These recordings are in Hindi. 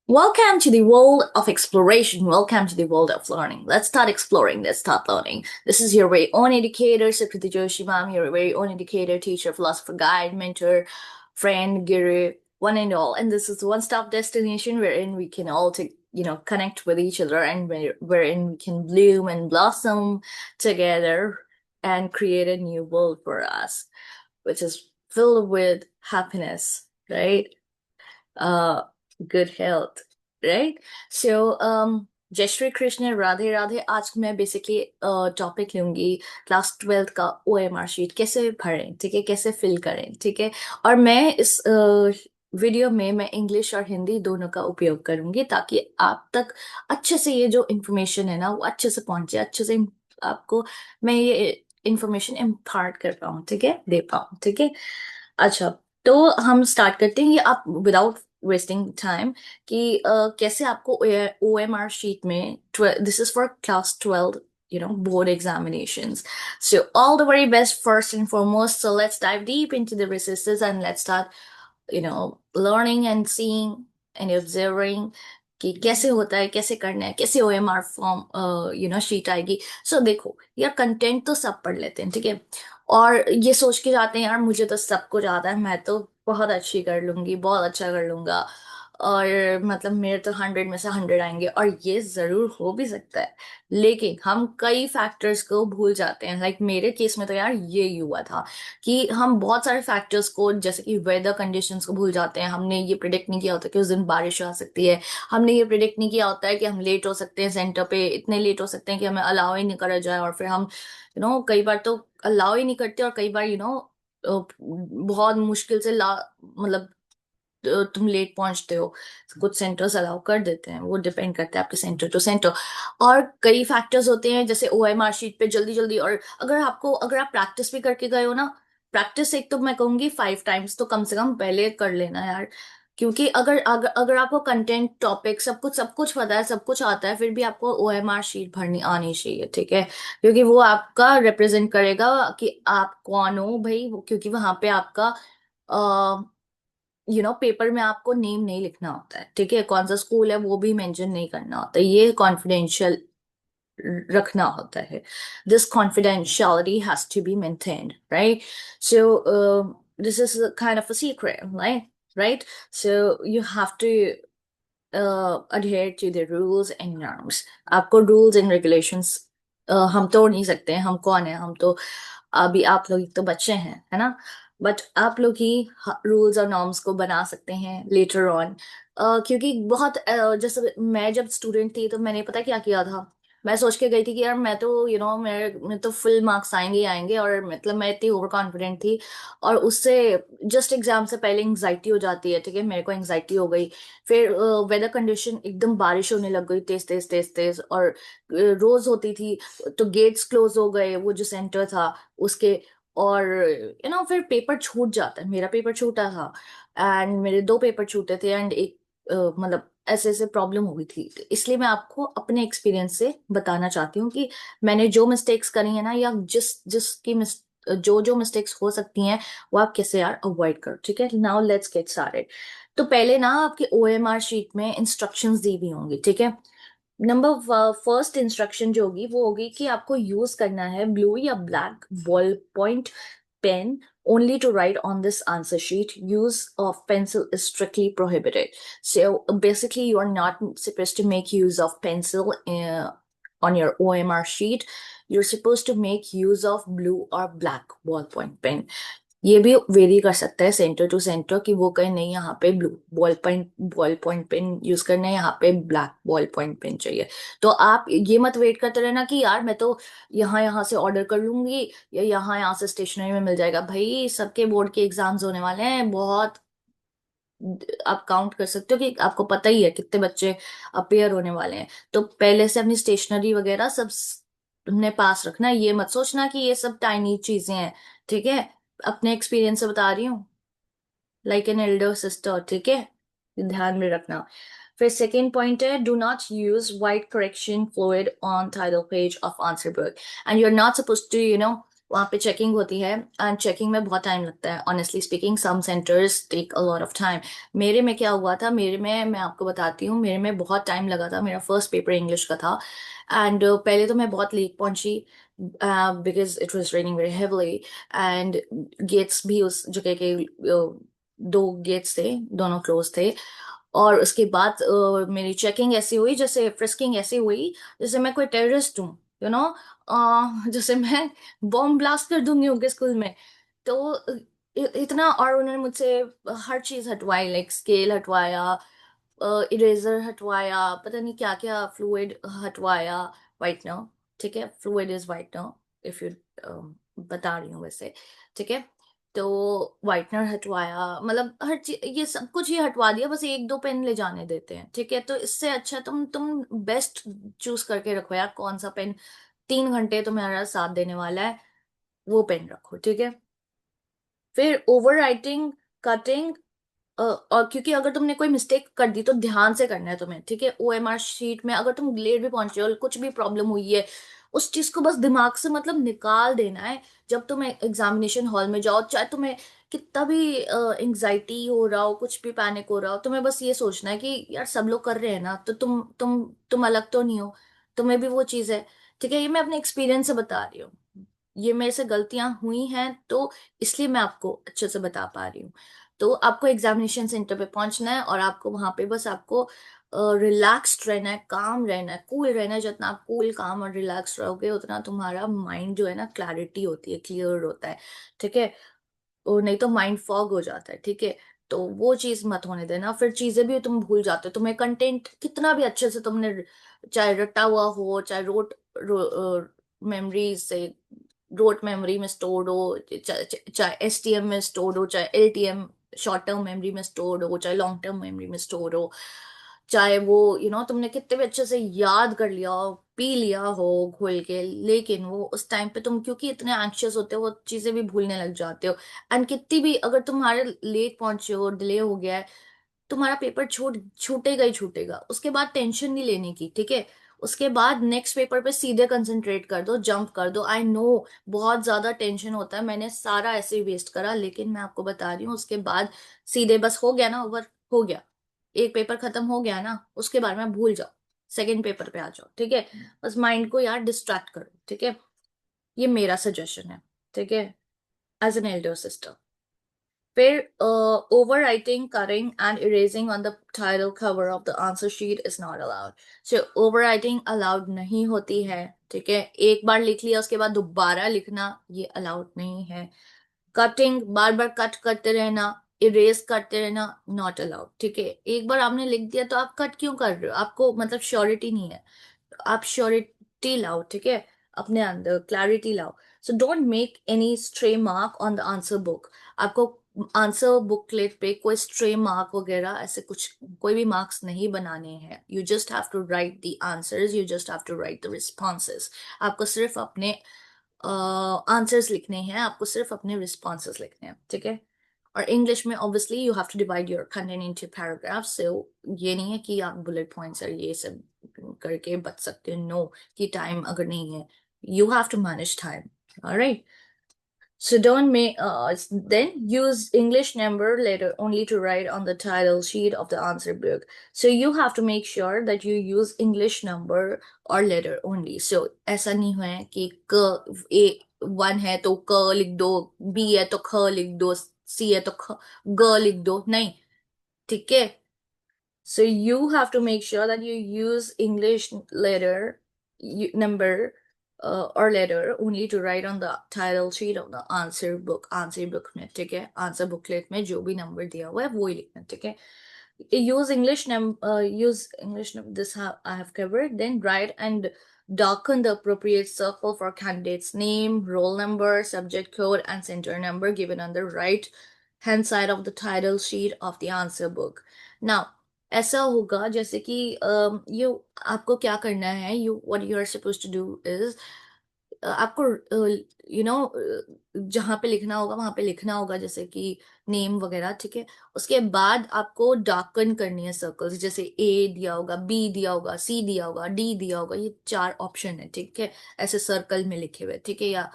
Welcome to the world of exploration. Welcome to the world of learning. Let's start exploring. Let's start learning. This is your very own educator, Sukriti Joshi. I'm your very own educator, teacher, philosopher, guide, mentor, friend, guru, one and all. And this is one-stop destination wherein we can all connect with each other and wherein we can bloom and blossom together and create a new world for us, which is filled with happiness, right? uh good health, right? So जय श्री कृष्ण, राधे राधे। आज मैं बेसिकली टॉपिक लूंगी क्लास 12th का ओएमआर शीट कैसे भरें, ठीक है, कैसे फिल करें, ठीक है। और मैं इस वीडियो में मैं इंग्लिश और हिंदी दोनों का उपयोग करूंगी ताकि आप तक अच्छे से ये जो इन्फॉर्मेशन है ना वो अच्छे से पहुंचे, अच्छे से आपको मैं ये इन्फॉर्मेशन इम्पार्ट कर पाऊँ, ठीक है, दे पाऊँ, ठीक है। अच्छा, तो हम स्टार्ट करते हैं ये आप विदाउट वेस्टिंग टाइम कि कैसे आपको ओएमआर शीट में this is for class 12 board examinations. So all the very best first and foremost. So let's dive deep into the resources and let's start learning and seeing and observing कि कैसे होता है, कैसे करना है, कैसे ओएमआर फॉर्म शीट आएगी। सो देखो यार, कंटेंट तो सब पढ़ लेते हैं, ठीक है, और ये सोच के जाते हैं यार मुझे तो सब कुछ आता है, मैं तो बहुत अच्छी कर लूंगी, बहुत अच्छा कर लूंगा, और मतलब मेरे तो 100 में से 100 आएंगे, और ये जरूर हो भी सकता है। लेकिन हम कई फैक्टर्स को भूल जाते हैं। लाइक मेरे केस में तो यार ये हुआ था कि हम बहुत सारे फैक्टर्स को, जैसे कि वेदर कंडीशंस को भूल जाते हैं। हमने ये प्रिडिक्ट नहीं किया होता कि उस दिन बारिश आ सकती है। हमने ये प्रिडिक्ट नहीं किया होता है कि हम लेट हो सकते हैं, सेंटर पे इतने लेट हो सकते हैं कि हमें अलाउ ही नहीं करा जाए, और फिर हम कई बार तो अलाउ ही नहीं करते, और कई बार बहुत मुश्किल से ला मतलब तुम लेट पहुंचते हो। कुछ सेंटर्स अलाउ कर देते हैं, वो डिपेंड करता है आपके सेंटर टू सेंटर। और कई फैक्टर्स होते हैं जैसे ओएमआर शीट पे जल्दी जल्दी, और अगर आप प्रैक्टिस भी करके गए हो ना, प्रैक्टिस एक तो मैं कहूंगी 5 टाइम्स तो कम से कम पहले कर लेना यार। क्योंकि अगर आपको कंटेंट, टॉपिक, सब कुछ पता है, सब कुछ आता है, फिर भी आपको ओएमआर शीट भरनी आनी चाहिए, ठीक है। क्योंकि वो आपका रिप्रेजेंट करेगा कि आप कौन हो भाई, क्योंकि वहां पे आपका पेपर में आपको नेम नहीं लिखना होता है, ठीक है, कौन सा स्कूल है वो भी मेंशन नहीं करना होता है, ये कॉन्फिडेंशियल रखना होता है। This confidentiality has to be maintained, right. So this is kind of a secret, right. So you have to adhere to the rules and norms. आपको rules and regulations हम तोड़ नहीं सकते हैं। हम कौन है, हम तो अभी आप लोग तो बच्चे हैं, है ना। बट आप लोग ही रूल्स और नॉर्म्स को बना सकते हैं लेटर ऑन। क्योंकि बहुत जैसे मैं जब स्टूडेंट थी तो मैंने पता क्या किया था। मैं सोच के गई थी कि यार मैं तो मेरे तो फुल मार्क्स आएंगे ही आएंगे, और मतलब मैं इतनी ओवर कॉन्फिडेंट थी। और उससे जस्ट एग्जाम से पहले एंग्जाइटी हो जाती है, ठीक है, मेरे को एंग्जाइटी हो गई। फिर वेदर कंडीशन एकदम बारिश होने लग गई, तेज तेज तेज तेज, और रोज होती थी, तो गेट्स क्लोज हो गए वो जो सेंटर था उसके। और फिर पेपर छूट जाता है, मेरा पेपर छूटा था, एंड मेरे दो पेपर छूटे थे, एंड एक मतलब ऐसे ऐसे प्रॉब्लम हो गई थी। तो इसलिए मैं आपको अपने एक्सपीरियंस से बताना चाहती हूँ कि मैंने जो मिस्टेक्स करी है ना, या जो जो मिस्टेक्स हो सकती हैं, वो आप कैसे यार अवॉइड करो, ठीक है। Now let's get started. तो पहले ना आपके ओएमआर शीट में इंस्ट्रक्शंस दी हुई होंगी, ठीक है। नंबर फर्स्ट इंस्ट्रक्शन जो होगी वो होगी कि आपको यूज करना है ब्लू या black ball point pen only to write on this answer sheet. Use of pencil is strictly prohibited. So basically, you are not supposed to make use of pencil on your OMR sheet. You're supposed to make use of blue or black ballpoint pen. ये भी वेरी कर सकता है सेंटर टू सेंटर कि वो कहे नहीं यहाँ पे blue ball point pen use करना है, यहाँ पे ब्लैक बॉल पॉइंट पेन चाहिए। तो आप ये मत वेट करते रहना कि यार मैं तो यहाँ यहाँ से ऑर्डर कर लूंगी या यहाँ यहाँ से स्टेशनरी में मिल जाएगा। भाई सबके बोर्ड के एग्जाम्स होने वाले हैं बहुत। आप काउंट कर सकते हो कि आपको पता ही है कितने बच्चे अपेयर होने वाले हैं। तो पहले से अपनी स्टेशनरी वगैरह सब तुमने पास रखना है। ये मत सोचना कि ये सब टाइनी चीजें हैं, ठीक है। अपने एक्सपीरियंस से बता रही हूँ, लाइक एन एल्डर सिस्टर, ठीक है, ध्यान में रखना। फिर सेकेंड पॉइंट है, do not use white correction fluid on title page of answer book, and you are not suppose to वहाँ पे चेकिंग होती है, एंड चेकिंग में बहुत टाइम लगता है honestly speaking, some centres take a lot of time. मेरे में क्या हुआ था, मेरे में मैं आपको बताती हूँ, मेरे में बहुत टाइम लगा था, मेरा फर्स्ट पेपर इंग्लिश का था। एंड पहले तो मैं बहुत लेट पहुंची because it was raining very heavily, and gates भी उस जगह के दो गेट्स थे, दोनों क्लोज थे। और उसके बाद मेरी चेकिंग ऐसी हुई, जैसे फ्रिस्किंग ऐसी हुई जैसे मैं कोई टेररिस्ट हूँ, जैसे मैं बॉम्ब ब्लास्ट कर दूंगी उनके स्कूल में। तो इतना, और उन्होंने मुझसे हर चीज हटवाई, लाइक स्केल हटवाया, इरेजर हटवाया, पता नहीं क्या क्या, फ्लूइड हटवाया, वाइटनर, ठीक है, fluid is whitener if you, बता रही हूँ वैसे, ठीक है। तो वाइटनर हटवाया, मतलब हर चीज, ये सब कुछ ही हटवा दिया, बस एक दो पेन ले जाने देते हैं, ठीक है। तो इससे अच्छा तुम बेस्ट चूज करके रखो यार, कौन सा पेन 3 घंटे तुम्हारा साथ देने वाला है, वो पेन रखो, ठीक है। फिर ओवर राइटिंग, कटिंग, और क्योंकि अगर तुमने कोई मिस्टेक कर दी तो ध्यान से करना है तुम्हें, ठीक है। ओएमआर शीट में अगर तुम लेट भी पहुंचे हो, कुछ भी प्रॉब्लम हुई है, उस चीज को बस दिमाग से मतलब निकाल देना है। जब तुम एग्जामिनेशन हॉल में जाओ, चाहे तुम्हें कितना भी एंजाइटी हो रहा हो, कुछ भी पैनिक हो रहा हो, तुम्हें बस ये सोचना है कि यार सब लोग कर रहे हैं ना, तो तुम अलग तो नहीं हो, तुम्हें भी वो चीज है, ठीक है। ये मैं अपने एक्सपीरियंस से बता रही हूँ, ये मेरे से गलतियां हुई हैं, तो इसलिए मैं आपको अच्छे से बता पा रही हूँ। तो आपको एग्जामिनेशन सेंटर पे पहुंचना है, और आपको वहां पे बस आपको रिलैक्स्ड रहना है, काम रहना है, कूल रहना है। जितना आप कूल, काम और रिलैक्स रहोगे, उतना तुम्हारा माइंड जो है ना, क्लैरिटी होती है, क्लियर होता है, ठीक है। और नहीं तो माइंड फॉग हो जाता है, ठीक है। तो वो चीज मत होने देना, फिर चीजें भी तुम भूल जाते हो, तुम्हें कंटेंट कितना भी अच्छे से तुमने चाहे रटा हुआ हो, चाहे मेमोरी से रोट मेमोरी में स्टोर्ड हो, चाहे एसटीएम में स्टोर्ड हो, चाहे एलटीएम शॉर्ट टर्म मेमोरी में स्टोर्ड हो, चाहे लॉन्ग टर्म मेमोरी में स्टोर हो, चाहे वो तुमने कितने भी अच्छे से याद कर लिया हो, पी लिया हो घोल के, लेकिन वो उस टाइम पे तुम क्योंकि इतने एंक्शियस होते हो, वो चीजें भी भूलने लग जाते हो। एंड कितनी भी अगर तुम्हारे लेट पहुंचे हो, डिले हो गया है, तुम्हारा पेपर छूटेगा ही छूटेगा, उसके बाद टेंशन नहीं लेने की, ठीक है। उसके बाद नेक्स्ट पेपर पे सीधे कंसंट्रेट कर दो, जंप कर दो। आई नो बहुत ज्यादा टेंशन होता है, मैंने सारा ऐसे ही वेस्ट करा, लेकिन मैं आपको बता रही हूँ, उसके बाद सीधे बस हो गया ना, ओवर हो गया, एक पेपर खत्म हो गया ना, उसके बारे में भूल जाओ, सेकेंड पेपर पे आ जाओ, ठीक है। बस माइंड को यार डिस्ट्रैक्ट करो, ठीक है। ये मेरा सजेशन है, ठीक है, एज एन एल्डर सिस्टर। फिर over writing, cutting and erasing on the title cover of the answer sheet is not allowed. So over writing allowed नहीं होती है, ठीक है। एक बार लिख लिया उसके बाद दोबारा लिखना, ये अलाउड नहीं है। कटिंग, बार बार कट करते रहना, इरेज करते रहना, नॉट अलाउड, ठीक है। एक बार आपने लिख दिया तो आप कट क्यों कर रहे हो, आपको मतलब श्योरिटी नहीं है, आप श्योरिटी लाओ, ठीक है, अपने अंदर क्लैरिटी लाओ। So don't make any stray mark on the answer book. आपको आंसर बुकलेट पे कोई स्ट्रे मार्क वगैरह ऐसे कुछ, कोई भी मार्क्स नहीं बनाने हैं। You just have to write the answers, you just have to write the responses. आपको सिर्फ अपने आंसर्स लिखने हैं, आपको सिर्फ अपने रिस्पॉन्सेस लिखने हैं, ठीक है। और इंग्लिश में obviously you have to divide your content into paragraphs, so ये नहीं है कि आप बुलेट पॉइंट्स और ये सब करके बच सकते हो, नो, कि टाइम अगर नहीं है, you have to manage time. All right. So don't make then use English number letter only to write on the title sheet of the answer book. So you have to make sure that you use English number or letter only. So ऐसा नहीं है कि क ए वन है तो क लिख दो, बी है तो ख लिख दो, सी है तो ख ग लिख दो, नहीं, ठीक है। So you have to make sure that you use English letter number or letter only to write on the title sheet of the answer book. Answer book में, ठीक है, आंसर बुकलेट में जो भी नंबर दिया हुआ है वो ही लिखना, ठीक है। Use English this I have covered. Then write and darken the appropriate circle for candidate's name, roll number, subject code, and center number given on the right hand side of the title sheet of the answer book. Now ऐसा होगा जैसे कि यू आपको क्या करना है, you what you are suppose to do is, आपको जहाँ पे लिखना होगा वहां पे लिखना होगा, जैसे कि नेम वगैरह, ठीक है। उसके बाद आपको डार्कन करनी है सर्कल्स, जैसे ए दिया होगा, बी दिया होगा, सी दिया होगा, डी दिया होगा, ये 4 ऑप्शन है, ठीक है, ऐसे सर्कल में लिखे हुए, ठीक है। या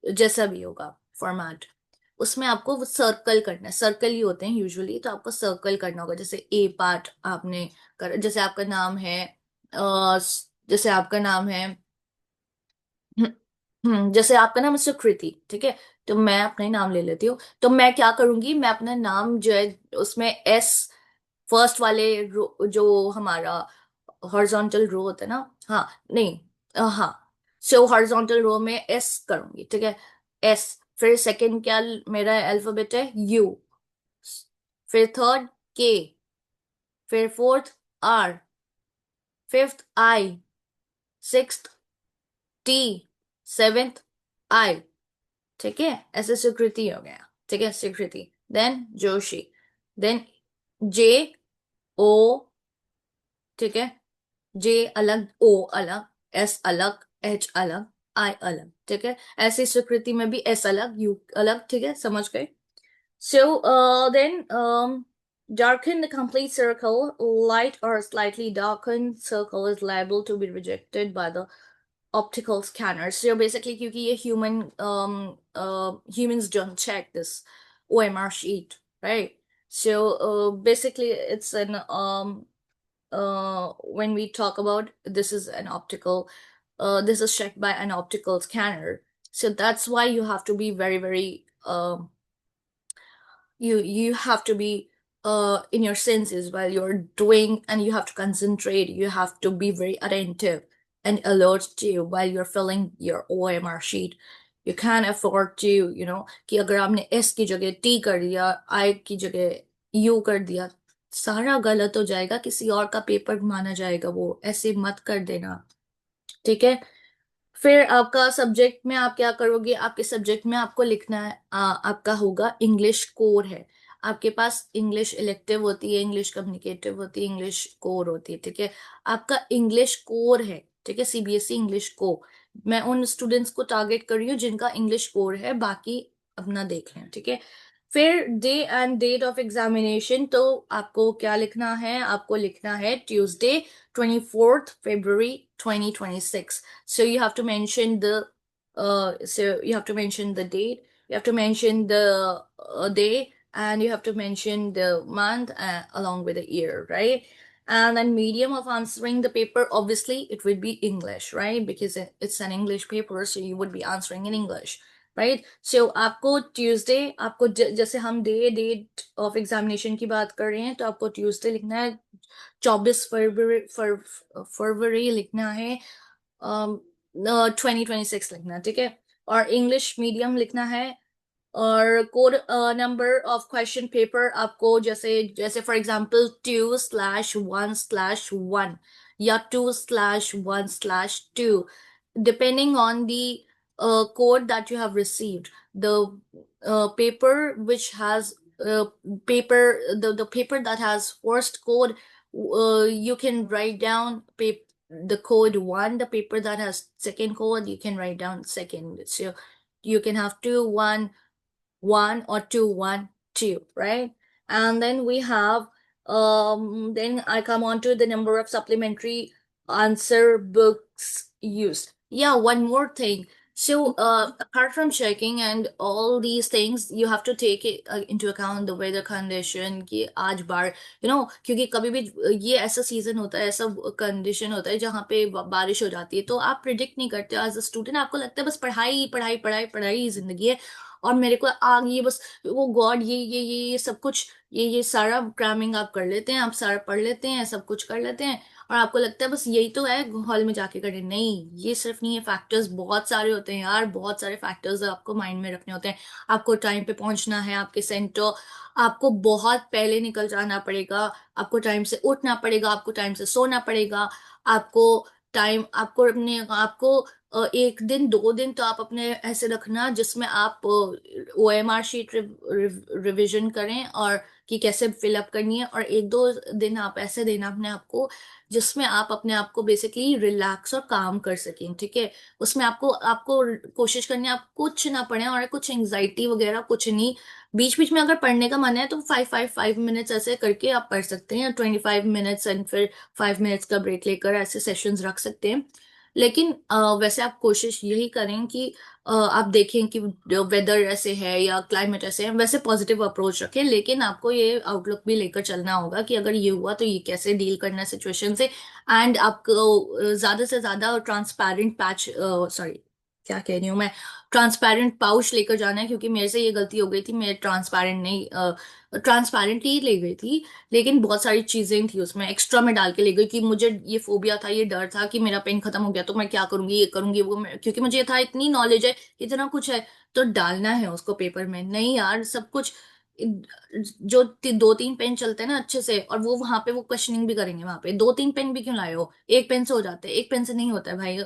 जैसा भी होगा फॉर्मेट, उसमें आपको वो सर्कल करना है, सर्कल ही होते हैं यूजुअली, तो आपको सर्कल करना होगा। जैसे ए पार्ट आपने कर, जैसे आपका नाम है जैसे आपका नाम है जैसे आपका नाम है सुकृति, ठीक है, तो मैं अपना ही नाम ले लेती हूँ। तो मैं क्या करूंगी, मैं अपना नाम जो है उसमें एस, फर्स्ट वाले रो, जो हमारा हॉरिजॉन्टल रो होता है ना, हाँ नहीं, हाँ, सो हॉरिजॉन्टल रो में एस करूंगी, ठीक है, एस। फिर सेकंड क्या मेरा अल्फाबेट है, यू। फिर थर्ड के। फिर fourth R. Fifth I. Sixth T. Seventh I. ठीक है, ऐसे स्वीकृति हो गया, ठीक है, Swikriti. Then Joshi. Then J O, ठीक है, जे अलग, ओ अलग, एस अलग, एच अलग, आई अलग, ठीक है। ऐसी स्वीकृति में भी एस अलग, यू अलग, ठीक है, समझ गए। So then darken the complete circle. Light or slightly darkened circle is liable to be rejected by the optical scanner. So basically, क्योंकि ये humans don't check this OMR sheet, right? So basically, it's an when we talk about this is an optical, this is checked by an optical scanner. So that's why you have to be very very you have to be in your senses while you're doing, and you have to concentrate, you have to be very attentive and alert to while you're filling your OMR sheet. You can't afford to, कि अगर आपने S की जगह T कर दिया, I की जगह U कर दिया, सारा गलत हो जाएगा, किसी और का पेपर माना जाएगा, वो ऐसे मत कर देना, ठीक है। फिर आपका सब्जेक्ट में आप क्या करोगे, आपके सब्जेक्ट में आपको लिखना है, आपका होगा इंग्लिश कोर है। आपके पास इंग्लिश इलेक्टिव होती है, इंग्लिश कम्युनिकेटिव होती है, इंग्लिश कोर होती है, ठीक है। आपका इंग्लिश कोर है, ठीक है, सीबीएसई इंग्लिश को। मैं उन स्टूडेंट्स को टारगेट कर रही हूँ जिनका इंग्लिश कोर है, बाकी अपना देख लें, ठीक है। फिर day and date of examination, तो आपको क्या लिखना है, आपको लिखना है Tuesday 24th February 2026. So you have to mention the you have to mention the date, you have to mention the day, and you have to mention the month along with the year, right? And then medium of answering the paper, obviously it would be English, right? Because it's an English paper, so you would be answering in English, right? So आपको ट्यूसडे, आपको जैसे हम डेट ऑफ एग्जामिनेशन की बात कर रहे हैं, तो आपको ट्यूसडे लिखना है, 24 फरवरी लिखना है, 2026 लिखना, ठीक है। और इंग्लिश मीडियम लिखना है। और code number of question paper आपको, जैसे जैसे फॉर एग्जांपल 2/1/1 या 2/1/2, depending on the code that you have received. The paper which has paper the paper that has first code, you can write down the code 1. The paper that has second code, you can write down second. So you can have 2/1/1 or 2/1/2, right? And then we have then I come on to the number of supplementary answer books used. Yeah, one more thing. So apart from checking and all these things, you have to take it into account the weather condition, कि आज बार क्योंकि कभी भी ये ऐसा सीजन होता है, ऐसा कंडीशन होता है जहाँ पे बारिश हो जाती है, तो आप प्रिडिक्ट नहीं करते एज अ स्टूडेंट। आपको लगता है बस पढ़ाई पढ़ाई पढ़ाई पढ़ाई ही जिंदगी है, और मेरे को आग ये बस, वो गॉड ये सब कुछ, ये सारा क्रैमिंग आप कर लेते हैं, आप सारा पढ़ लेते हैं, सब कुछ कर लेते हैं, और आपको लगता है बस यही तो है हॉल में जाके करें। नहीं, ये सिर्फ नहीं है, फैक्टर्स बहुत सारे होते हैं यार, बहुत सारे फैक्टर्स आपको माइंड में रखने होते हैं। आपको टाइम पे पहुंचना है आपके सेंटर, आपको बहुत पहले निकल जाना पड़ेगा, आपको टाइम से उठना पड़ेगा, आपको टाइम से सोना पड़ेगा, आपको टाइम, आपको अपने आपको एक दिन 2 दिन तो आप अपने ऐसे रखना जिसमें आप OMR शीट रिविजन करें, और कि कैसे फिलअप करनी है, और 1-2 दिन आप ऐसे देना अपने आप को जिसमें आप अपने आप को बेसिकली रिलैक्स और काम कर सकें, ठीक है। उसमें आपको आपको कोशिश करनी है आप कुछ ना पढ़ें, और कुछ एंग्जाइटी वगैरह कुछ नहीं। बीच बीच में अगर पढ़ने का मन है तो 5-5-5 मिनट्स ऐसे करके आप पढ़ सकते हैं, 25 मिनट्स, एंड फिर 5 मिनट्स का ब्रेक लेकर ऐसे सेशंस रख सकते हैं। लेकिन वैसे आप कोशिश यही करें कि आप देखें कि वेदर ऐसे है या क्लाइमेट ऐसे है, वैसे पॉजिटिव अप्रोच रखें, लेकिन आपको ये आउटलुक भी लेकर चलना होगा कि अगर ये हुआ तो ये कैसे डील करना है सिचुएशन से। एंड आपको ज्यादा से ज्यादा ट्रांसपेरेंट पैच, सॉरी क्या कह रही हूँ मैं, ट्रांसपेरेंट पाउच लेकर जाना है, क्योंकि मेरे से ये गलती हो गई थी, मैं ट्रांसपेरेंट नहीं, ट्रांसपेरेंटली ले गई थी, लेकिन बहुत सारी चीजें थी उसमें एक्स्ट्रा में डाल के ले गई कि मुझे ये फोबिया था, ये डर था कि मेरा पेन खत्म हो गया तो मैं क्या करूंगी, ये करूंगी वो क्योंकि मुझे ये था इतनी नॉलेज है, इतना कुछ है, तो डालना है उसको पेपर में। नहीं यार, सब कुछ जो 2-3 पेन चलते हैं ना अच्छे से, और वो वहां पे वो क्वेश्चनिंग भी करेंगे, वहां पे 2-3 पेन भी क्यों लाए हो, एक पेन से हो जाते हैं, एक पेन से नहीं होता है भाई।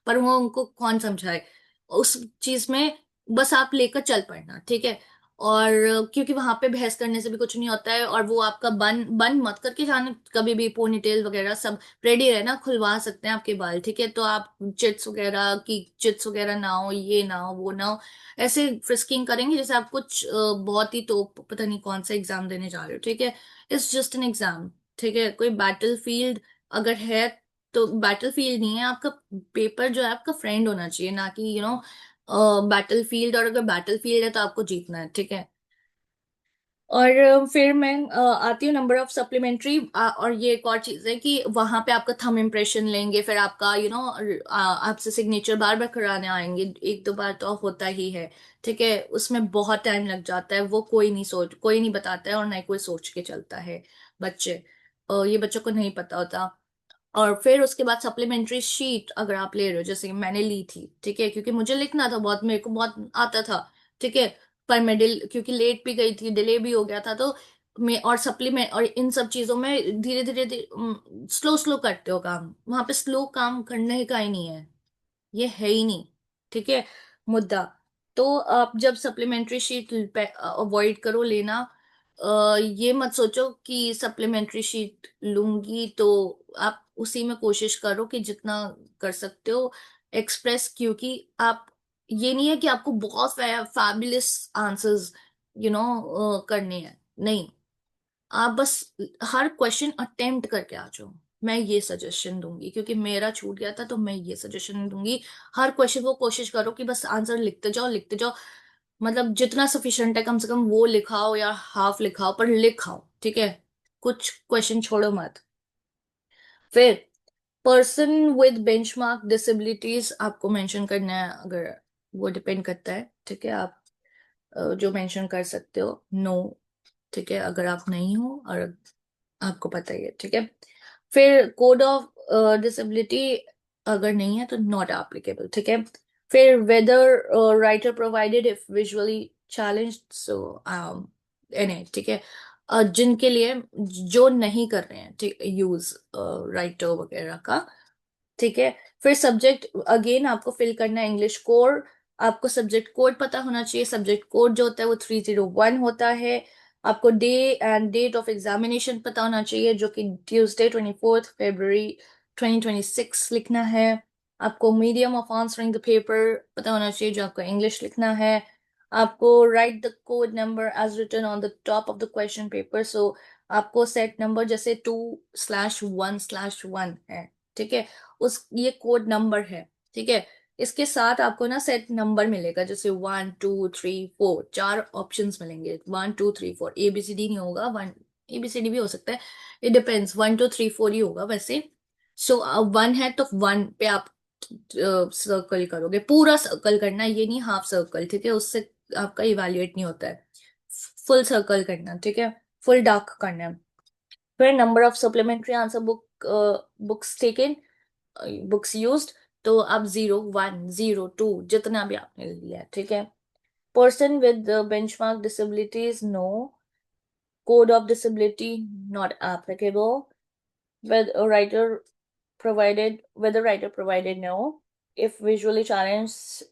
पर वो उनको कौन समझाए उस चीज में, बस आप लेकर चल पड़ना, ठीक है। और क्योंकि वहां पे बहस करने से भी कुछ नहीं होता है, और वो आपका बन बन मत करके जाने कभी भी, पोनीटेल वगैरह सब रेडी रहना, खुलवा सकते हैं आपके बाल, ठीक है। तो आप चिट्स वगैरह ना हो, ये ना हो, वो ना हो, ऐसे फ्रिस्किंग करेंगे जैसे आप कुछ बहुत ही तो पता नहीं कौन सा एग्जाम देने जा रहे हो, ठीक है। इट्स जस्ट एन एग्जाम, ठीक है। कोई बैटल फील्ड अगर है तो बैटल फील्ड नहीं है आपका, पेपर जो है आपका फ्रेंड होना चाहिए, ना कि बैटल फील्ड। और अगर बैटल फील्ड है तो आपको जीतना है, ठीक है। और फिर मैं आती हूँ नंबर ऑफ सप्लीमेंट्री, और ये एक और चीज है कि वहां पे आपका थंब इम्प्रेशन लेंगे, फिर आपका आपसे सिग्नेचर बार बार कराने आएंगे, 1-2 बार तो होता ही है, ठीक है। उसमें बहुत टाइम लग जाता है, वो कोई नहीं बताता है, और ना ही कोई सोच के चलता है बच्चे, ये बच्चों को नहीं पता होता। और फिर उसके बाद सप्लीमेंट्री शीट अगर आप ले रहे हो, जैसे कि मैंने ली थी, ठीक है, क्योंकि मुझे लिखना था बहुत, मेरे को बहुत आता था, ठीक है। पर मैं क्योंकि लेट भी गई थी, डिले भी हो गया था, तो मैं और सप्लीमेंट और इन सब चीजों में धीरे धीरे स्लो स्लो करते हो काम, वहां पे स्लो काम करने का ही नहीं है, ये है ही नहीं, ठीक है, मुद्दा। तो आप जब सप्लीमेंट्री शीट अवॉइड करो लेना, ये मत सोचो कि सप्लीमेंट्री शीट लूंगी तो आप उसी में कोशिश करो कि जितना कर सकते हो एक्सप्रेस, क्योंकि आप, ये नहीं है कि आपको बहुत फैबुलस आंसर्स करने हैं, नहीं। आप बस हर क्वेश्चन अटेम्प्ट करके आ जाओ, मैं ये सजेशन दूंगी, क्योंकि मेरा छूट गया था तो मैं ये सजेशन दूंगी। हर क्वेश्चन को कोशिश करो कि बस आंसर लिखते जाओ, लिखते जाओ, मतलब जितना सफिशिएंट है कम से कम वो लिखाओ या हाफ लिखाओ, पर लिखाओ, ठीक है। कुछ क्वेश्चन छोड़ो मत। फिर पर्सन विद बेंचमार्क डिसेबिलिटीज आपको मेंशन करना है, अगर वो डिपेंड करता है, ठीक है। आप जो मेंशन कर सकते हो, नो, ठीक है, अगर आप नहीं हो और आपको पता ही है, ठीक है। फिर कोड ऑफ डिसेबिलिटी अगर नहीं है तो नॉट एप्लीकेबल, ठीक है। फिर whether writer provided if visually challenged, so any, ठीक है। जिनके लिए जो नहीं कर रहे हैं, ठीक, यूज राइटर वगैरह का, ठीक है। फिर सब्जेक्ट अगेन आपको फिल करना है इंग्लिश कोड, आपको सब्जेक्ट कोड पता होना चाहिए, सब्जेक्ट कोड जो होता है वो 301 होता है। आपको day and date of examination पता होना चाहिए, जो कि ट्यूसडे 24 फरवरी 2026 लिखना है। आपको medium of answering the paper पता होना चाहिए, जो आपको इंग्लिश लिखना है। आपको write the code number as written on the top of the question paper, so आपको सेट नंबर जैसे 2/1/1 है, ठीक है, उस ये कोड नंबर है, ठीक है। इसके साथ आपको ना सेट नंबर मिलेगा, जैसे 1 2 3 4, 4 ऑप्शंस मिलेंगे, 1 2 3 4, ABCD नहीं होगा, वन ABCD भी हो सकता है, इट डिपेंड्स, 1 2 3 4 ही होगा वैसे। सो 1 है तो 1 पे आप सर्कल करोगे, पूरा सर्कल करना है, ये नहीं हाफ सर्कल, ठीक है, उससे आपका इवेल्युएट नहीं होता है, फुल सर्कल करना, ठीक है, फुल डार्क करना है। फिर number of supplementary answer books taken, books used, तो आप 0 1 0 2 जितना भी आपने लिया है, ठीक है। Person with benchmark disabilities, no. Code of disability not applicable. with a writer with a writer provided, no. If visually challenged,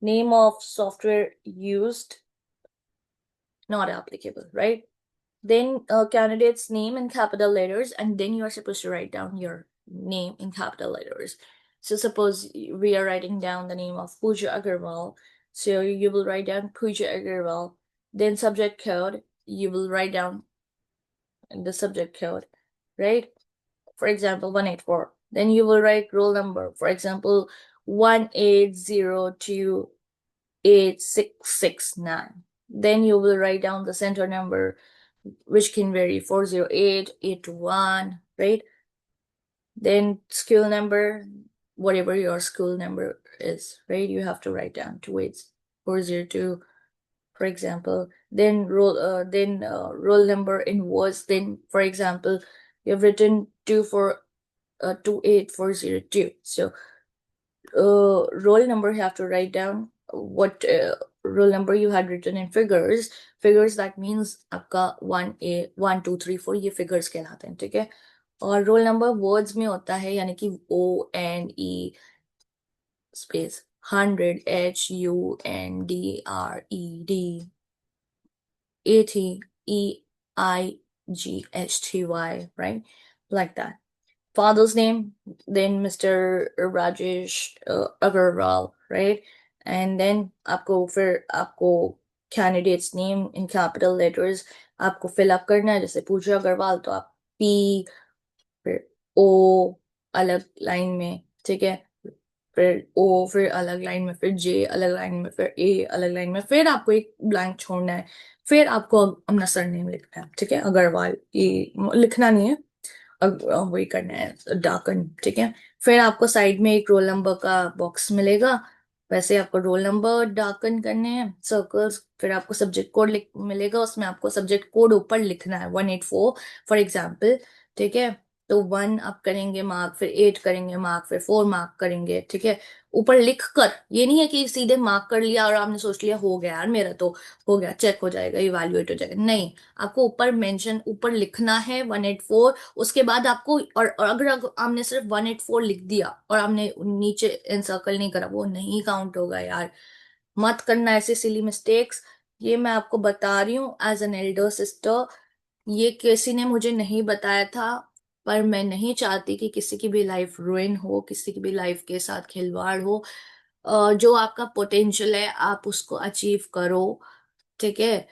name of software used, not applicable, right? Then candidate's name in capital letters, and then you are supposed to write down your name in capital letters. So suppose we are writing down the name of Pooja Agarwal, so you will write down Pooja Agarwal. Then subject code, you will write down the subject code, right? For example, 184. Then you will write roll number. For example, 180286669. Then you will write down the center number, which can vary 408, 821, right? Then school number, whatever your school number is, right? You have to write down 28402, for example. Then roll number in words. Then, for example, you've written 28402. So roll number you have to write down what roll number you had written in figures. That means आपका 1 2 3 4 ये figures कहलाते हैं, ठीक है? और रोल नंबर वर्ड्स में होता है, यानी कि ONE space 100 HUNDRED 80EIGHTY, right? Like that. Father's name, then Mr. Rajesh Agarwal, right? And then आपको candidate's name in capital letters आपको fill up करना है. जैसे पूजा अग्रवाल तो आप P, फिर O अलग लाइन में, ठीक है? फिर O, फिर अलग लाइन में, फिर J अलग लाइन में, फिर A अलग लाइन में, फिर आपको एक ब्लैंक छोड़ना है, फिर आपको अपना सरनेम लिखना है, ठीक है? अग्रवाल ये लिखना नहीं है, वही करना है, डाकन, ठीक है? फिर आपको साइड में एक रोल नंबर का बॉक्स मिलेगा, वैसे आपको रोल नंबर डाकन करने हैं सर्कल्स. फिर आपको सब्जेक्ट कोड मिलेगा, उसमें आपको सब्जेक्ट कोड ऊपर लिखना है 184 फॉर एग्जाम्पल, ठीक है? तो 1 आप करेंगे मार्क, फिर 8 करेंगे मार्क, फिर 4 मार्क करेंगे, ठीक है? ऊपर लिख कर, ये नहीं है कि सीधे मार्क कर लिया और आपने सोच लिया हो गया यार मेरा तो हो गया, चेक हो जाएगा, इवैल्यूएट हो जाएगा. नहीं, आपको ऊपर मेंशन ऊपर लिखना है 184. उसके बाद आपको और अगर आपने सिर्फ 184 लिख दिया और आपने नीचे एनसर्कल नहीं करा, वो नहीं काउंट होगा यार. मत करना ऐसे सिली मिस्टेक्स. ये मैं आपको बता रही हूँ एज एन एल्डर सिस्टर. ये किसी ने मुझे नहीं बताया था, पर मैं नहीं चाहती कि किसी की भी लाइफ रुइन हो, किसी की भी लाइफ के साथ खिलवाड़ हो. जो आपका पोटेंशियल है आप उसको अचीव करो, ठीक है?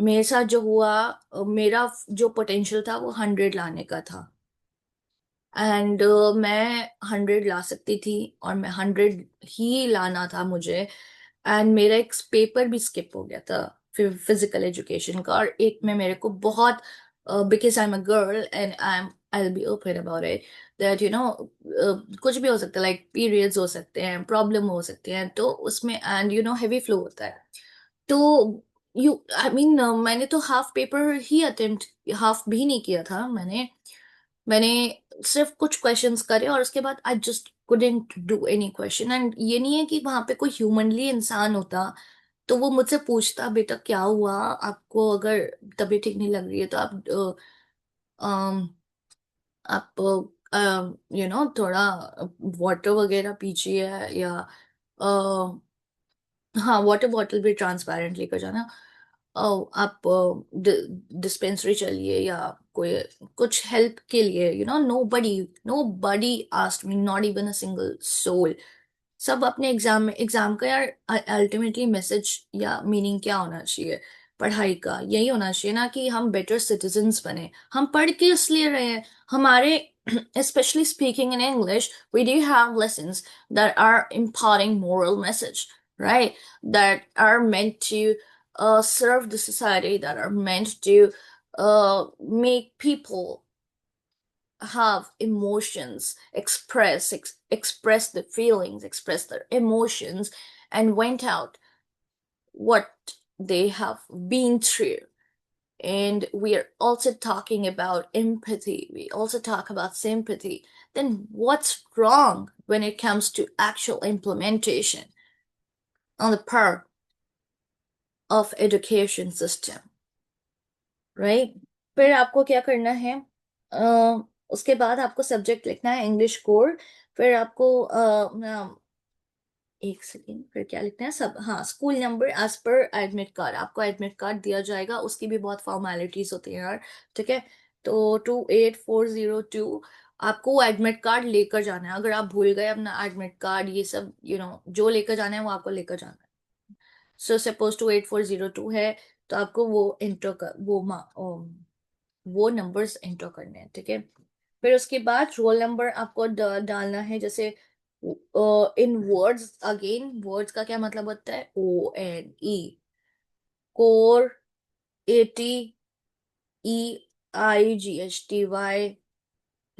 मेरे साथ जो हुआ, मेरा जो पोटेंशियल था वो 100 लाने का था, एंड मैं 100 ला सकती थी और मैं 100 ही लाना था मुझे. एंड मेरा एक पेपर भी स्किप हो गया था फिजिकल एजुकेशन का, और एक में मेरे को बहुत, because I am a girl and I will be open about it, that you know कुछ भी हो सकता है, लाइक पीरियड्स हो सकते हैं, प्रॉब्लम हो सकते हैं, तो उसमें and you know heavy flow होता है. तो यू आई मीन मैंने तो हाफ पेपर ही अटेम्प्ट, हाफ भी नहीं किया था. मैंने सिर्फ कुछ क्वेश्चंस करे और उसके बाद I just couldn't do any question. And ये नहीं है कि वहां पे कोई ह्यूमनली इंसान होता तो वो मुझसे पूछता, बेटा क्या हुआ आपको, अगर तबीयत ठीक नहीं लग रही है तो आप यू नो थोड़ा वाटर वगैरह पीजिए, या हाँ वाटर बॉटल भी ट्रांसपेरेंट लेकर जाना. आप डिस्पेंसरी चलिए, या कोई कुछ हेल्प के लिए, you know nobody asked me, not even a single soul. सब अपने एग्जाम का यार अल्टीमेटली मैसेज या मीनिंग क्या होना चाहिए पढ़ाई का, यही होना चाहिए ना कि हम बेटर सिटीजन्स बने. हम पढ़ के इसलिए रहे हैं हमारे especially speaking in English, we do have lessons that are imparting moral message, right? That are meant to serve the society, that are meant to make people have emotions, express the feelings, express their emotions, and went out what they have been through. And we are also talking about empathy, we also talk about sympathy. Then what's wrong when it comes to actual implementation on the part of education system, right? फिर आपको क्या करना है, उसके बाद आपको सब्जेक्ट लिखना है इंग्लिश कोर. फिर आपको एक सेकेंड, फिर क्या लिखना है सब, हाँ स्कूल नंबर एज पर एडमिट कार्ड. आपको एडमिट कार्ड दिया जाएगा, उसकी भी बहुत फॉर्मेलिटीज होती हैं यार, ठीक है? तो 28402 आपको वो एडमिट कार्ड लेकर जाना है. अगर आप भूल गए अपना एडमिट कार्ड, ये सब यू नो जो लेकर जाना है वो आपको लेकर जाना है. सो सपोज 28402 है, तो आपको वो एंटर कर वो नंबर्स एंटर करने हैं, ठीक है? फिर उसके बाद रोल नंबर आपको डालना है, जैसे इन वर्ड्स, अगेन वर्ड्स का क्या मतलब होता है, ONE, core, ATEIGHTY,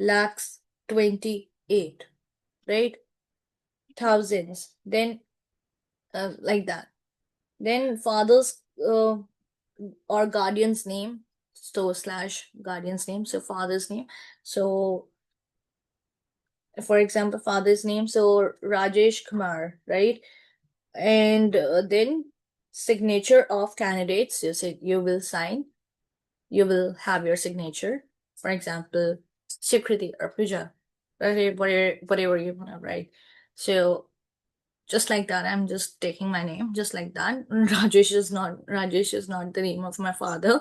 lakhs, 28, right? Thousands, then like that. Then father's or guardian's name, so slash guardian's name, so father's name. So for example, father's name, so Rajesh Kumar, right? And then signature of candidates, you will sign, you will have your signature. For example, Sikriti or Puja, whatever you want to write. So just like that, I'm just taking my name just like that. Rajesh is not the name of my father.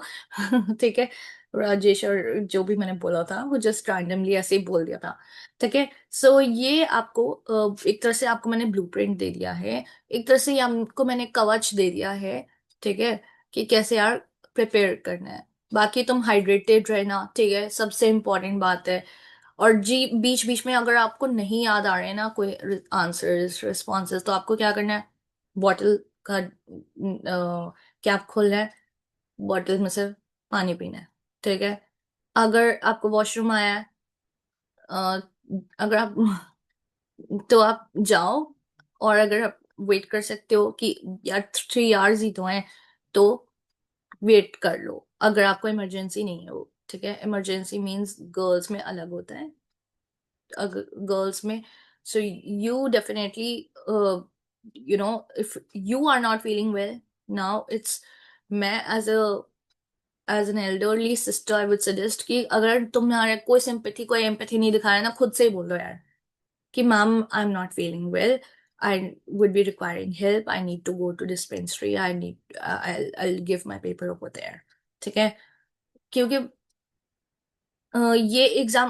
ठीक है, राजेश और जो भी मैंने बोला था वो जस्ट रैंडमली ऐसे ही बोल दिया था। ठीक है, सो ये आपको एक तरह से आपको मैंने ब्लूप्रिंट दे दिया है, एक तरह से ये आपको मैंने कवच दे दिया है। ठीक है, कि कैसे यार प्रिपेयर करना है। बाकी तुम हाइड्रेटेड रहना, ठीक है, सबसे इम्पोर्टेंट बात है। और जी बीच बीच में अगर आपको नहीं याद आ रहे हैं ना कोई आंसर्स रिस्पॉन्सेज, तो आपको क्या करना है, बॉटल का कैप खोलना है, बॉटल में से पानी पीना है। ठीक है, अगर आपको वॉशरूम आया है, अ, अगर आप तो आप जाओ, और अगर आप वेट कर सकते हो कि यार 3 आवर्स ही तो हैं, तो वेट कर लो, अगर आपको इमरजेंसी नहीं है वो। ठीक है, इमरजेंसी मीन्स गर्ल्स में अलग होता है, girls में, so you definitely if you are not feeling well now, it's मैं as an elderly sister I would suggest कि अगर तुम्हारे कोई सिंपैथी कोई एम्पैथी नहीं दिखाया ना, खुद से ही बोलो यार कि ma'am I am not feeling well, I would be requiring help, I need to go to dispensary, I'll give my paper over there। ठीक है, क्योंकि ये एग्जाम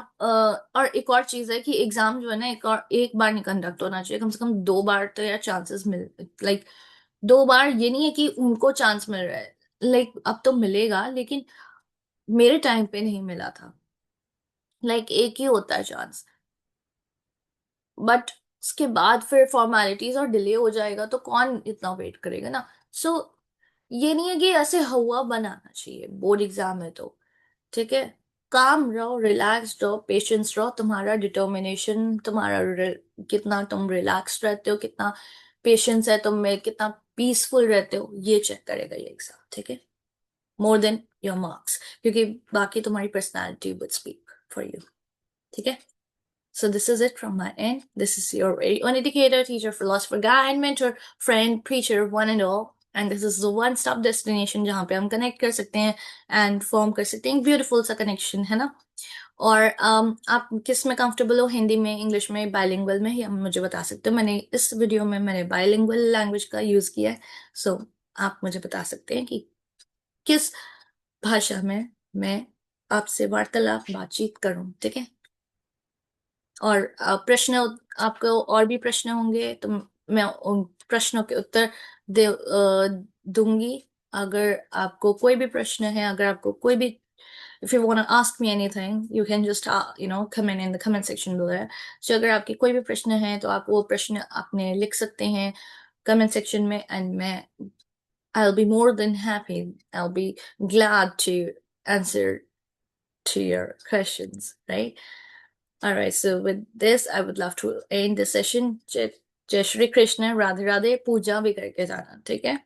और एक और चीज है कि एग्जाम जो है ना, एक बार नहीं कंडक्ट होना चाहिए, कम से कम 2 बार तो यार चांसेस मिल, लाइक 2 बार, ये नहीं है कि उनको चांस मिल रहा है, लाइक अब तो मिलेगा, लेकिन मेरे टाइम पे नहीं मिला था, लाइक एक ही होता है चांस। बट उसके बाद फिर फॉर्मेलिटीज और डिले हो जाएगा, तो कौन इतना वेट करेगा ना। सो ये नहीं है कि ऐसे हवा बनाना चाहिए बोर्ड एग्जाम में तो। ठीक है, काम रहो, रिलैक्स रहो, पेशेंस रहो, तुम्हारा डिटर्मिनेशन, कितना तुम रिलैक्स रहते हो, कितना पेशेंस है तुम में, कितना पीसफुल रहते हो, ये चेक करेगा ये एग्जाम। ठीक है, मोर देन योर मार्क्स, क्योंकि बाकी तुम्हारी personality would speak for you. ठीक है, so this is it from my end. This is your very own educator, teacher, philosopher, guide, mentor, friend, preacher, one and all. And this is the one-stop destination जहाँ पे हम कनेक्ट कर सकते हैं एंड फॉर्म कर सकते हैं ब्यूटीफुल सा कनेक्शन, है ना। और आप किस में कंफर्टेबल हो, हिंदी में, इंग्लिश में, बाइलिंगुअल में, या मुझे बता सकते हो। मैंने इस वीडियो में मैंने बाइलिंगुअल लैंग्वेज का यूज किया है। सो आप मुझे बता सकते हैं कि किस भाषा में मैं आपसे वार्तालाप बातचीत करूं। ठीक है, और प्रश्न, आपको और भी प्रश्न होंगे तो मैं उन प्रश्नों के उत्तर दूंगी। अगर आपको कोई भी प्रश्न है, अगर आपको कोई भी, if you want to ask me anything, you can just comment in the comment section below। so अगर आपके कोई भी प्रश्न है तो आप वो प्रश्न अपने लिख सकते हैं comment section में, and मैं I'll be more than happy, I'll be glad to answer to your questions, right? All right, so with this, I would love to end the session। जय जय श्री कृष्ण, राधे राधे, पूजा भी करके जाना। ठीक है।